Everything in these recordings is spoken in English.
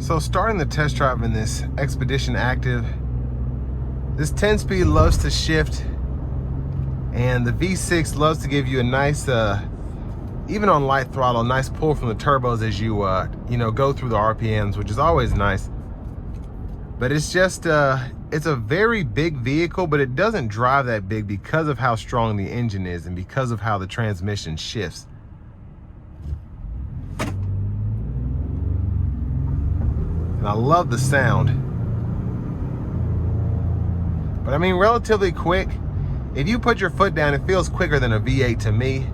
So starting the test drive in this Expedition Active, this 10-speed loves to shift, and the V6 loves to give you a nice, even on light throttle, a nice pull from the turbos as you, go through the RPMs, which is always nice. But it's just, it's a very big vehicle, but it doesn't drive that big because of how strong the engine is and because of how the transmission shifts. And I love the sound. But I mean, relatively quick. If you put your foot down, it feels quicker than a V8 to me.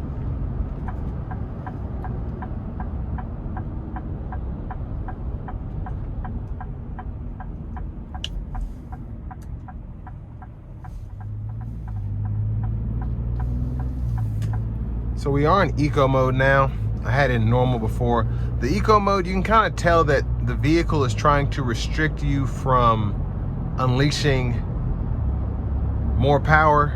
So we are in eco mode now. I had it in normal before. The eco mode, you can kind of tell that the vehicle is trying to restrict you from unleashing more power.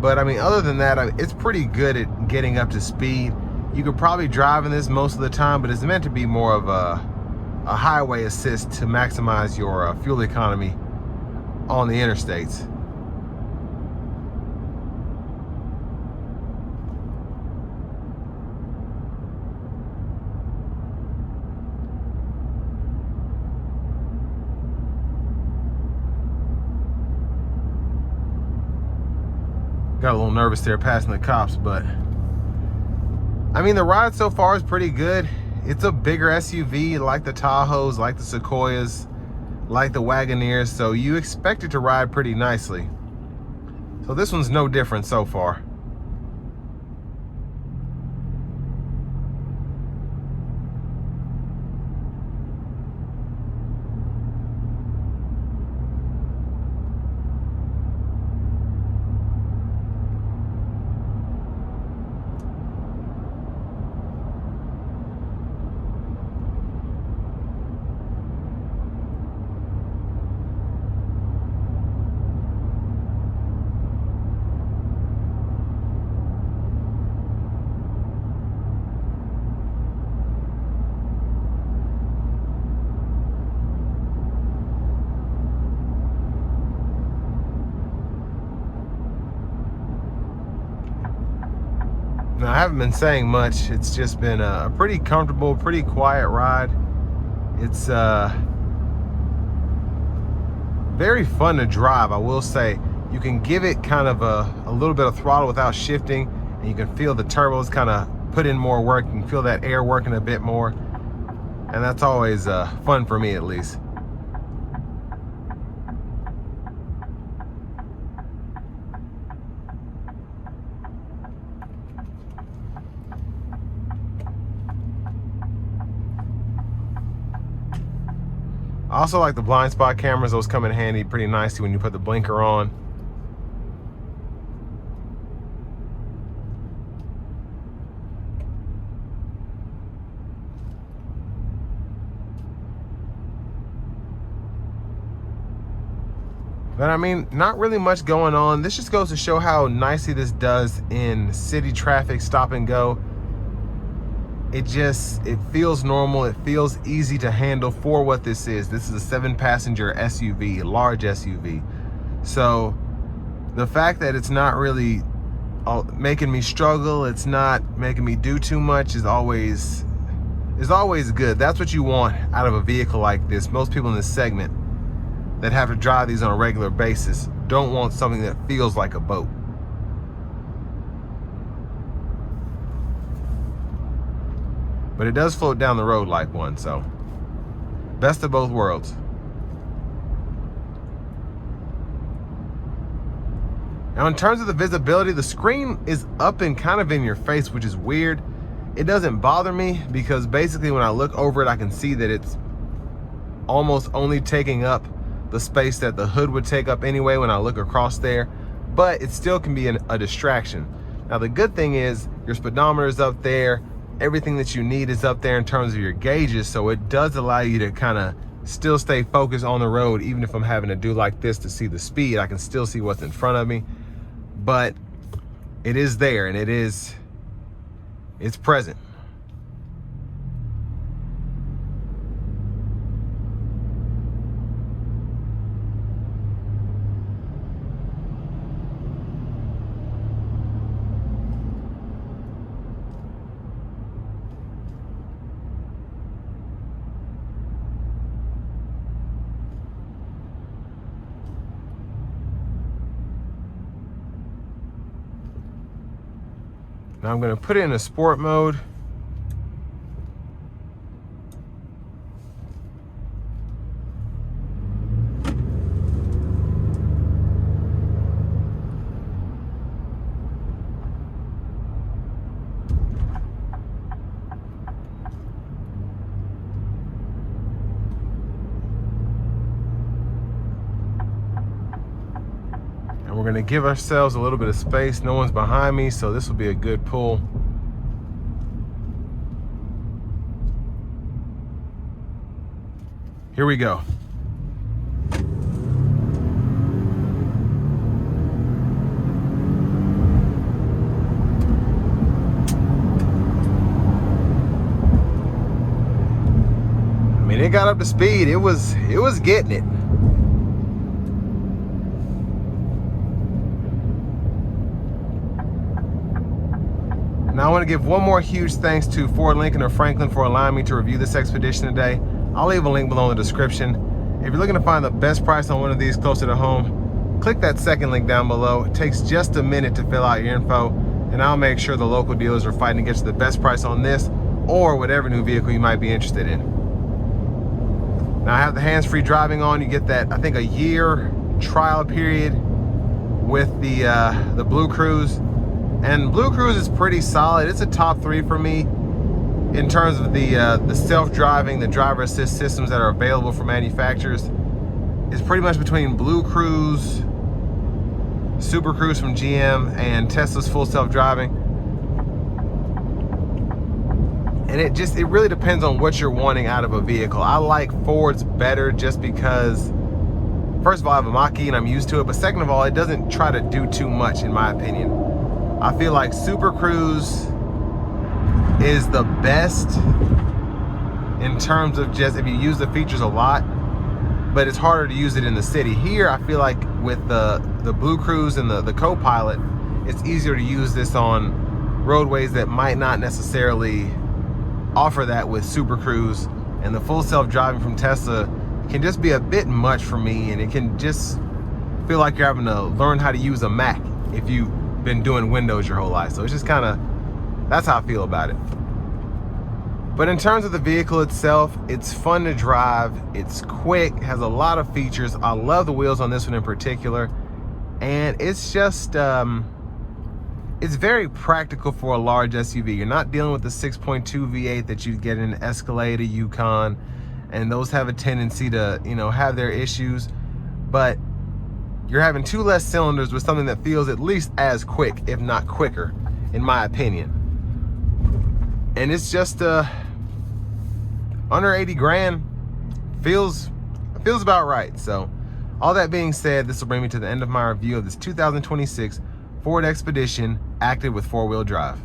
But I mean, other than that, it's pretty good at getting up to speed. You could probably drive in this most of the time, but it's meant to be more of a highway assist to maximize your fuel economy on the interstates. Got a little nervous there passing the cops, but I mean, the ride so far is pretty good. It's a bigger SUV, like the Tahoes, like the Sequoias, like the Wagoneers, so you expect it to ride pretty nicely. So this one's no different so far. Now, I haven't been saying much. It's just been a pretty comfortable, pretty quiet ride. It's very fun to drive, I will say. You can give it kind of a little bit of throttle without shifting, and you can feel the turbos kind of put in more work. You can feel that air working a bit more, and that's always fun for me, at least. I also like the blind spot cameras. Those come in handy pretty nicely when you put the blinker on. But I mean, not really much going on. This just goes to show how nicely this does in city traffic, stop and go. It feels normal. It feels easy to handle for what this is. This is a 7-passenger SUV, a large SUV. So the fact that it's not really making me struggle, it's not making me do too much, is always good. That's what you want out of a vehicle like this. Most people in this segment that have to drive these on a regular basis don't want something that feels like a boat. But it does float down the road like one, so best of both worlds. Now, in terms of the visibility, the screen is up and kind of in your face, which is weird. It doesn't bother me because basically when I look over it, I can see that it's almost only taking up the space that the hood would take up anyway when I look across there, but it still can be a distraction. Now, the good thing is your speedometer is up there. Everything that you need is up there in terms of your gauges, so it does allow you to kind of still stay focused on the road. Even if I'm having to do like this to see the speed, I can still see what's in front of me. But it is there, and it's present. Now I'm going to put it in a sport mode. We're gonna give ourselves a little bit of space. No one's behind me, so this will be a good pull. Here we go. I mean, it got up to speed. It was getting it. Now I want to give one more huge thanks to Ford Lincoln of Franklin for allowing me to review this expedition today. I'll leave a link below in the description. If you're looking to find the best price on one of these closer to home, click that second link down below. It takes just a minute to fill out your info, and I'll make sure the local dealers are fighting to get you the best price on this or whatever new vehicle you might be interested in. Now I have the hands-free driving on. You get that, I think, a year trial period with the Blue Cruise. And Blue Cruise is pretty solid. It's a top 3 for me in terms of the self-driving, the driver assist systems that are available from manufacturers. It's pretty much between Blue Cruise, Super Cruise from GM, and Tesla's full self-driving. And it really depends on what you're wanting out of a vehicle. I like Ford's better just because, first of all, I have a Mach-E and I'm used to it, but second of all, it doesn't try to do too much in my opinion. I feel like Super Cruise is the best in terms of just if you use the features a lot, but it's harder to use it in the city. Here, I feel like with the Blue Cruise and the Co-Pilot, it's easier to use this on roadways that might not necessarily offer that with Super Cruise. And the full self-driving from Tesla can just be a bit much for me, and it can just feel like you're having to learn how to use a Mac if you've been doing Windows your whole life. So it's just kind of, that's how I feel about it. But in terms of the vehicle itself, it's fun to drive, it's quick, has a lot of features. I love the wheels on this one in particular, and it's just it's very practical for a large SUV. You're not dealing with the 6.2 V8 that you get in an Escalade, a Yukon, and those have a tendency to, you know, have their issues, but you're having 2 less cylinders with something that feels at least as quick, if not quicker, in my opinion. And it's just under 80 grand, feels about right. So all that being said, this will bring me to the end of my review of this 2026 Ford Expedition active with 4-wheel drive.